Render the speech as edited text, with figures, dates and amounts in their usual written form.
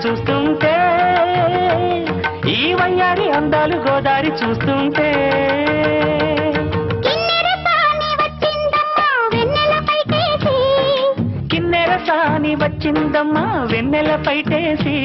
చూస్తుంటే ఈ వయ్యారి అందాలు గోదారి చూస్తుంటే కిన్నెర సాని వచ్చిందమ్మా వెన్నెల పైటేసి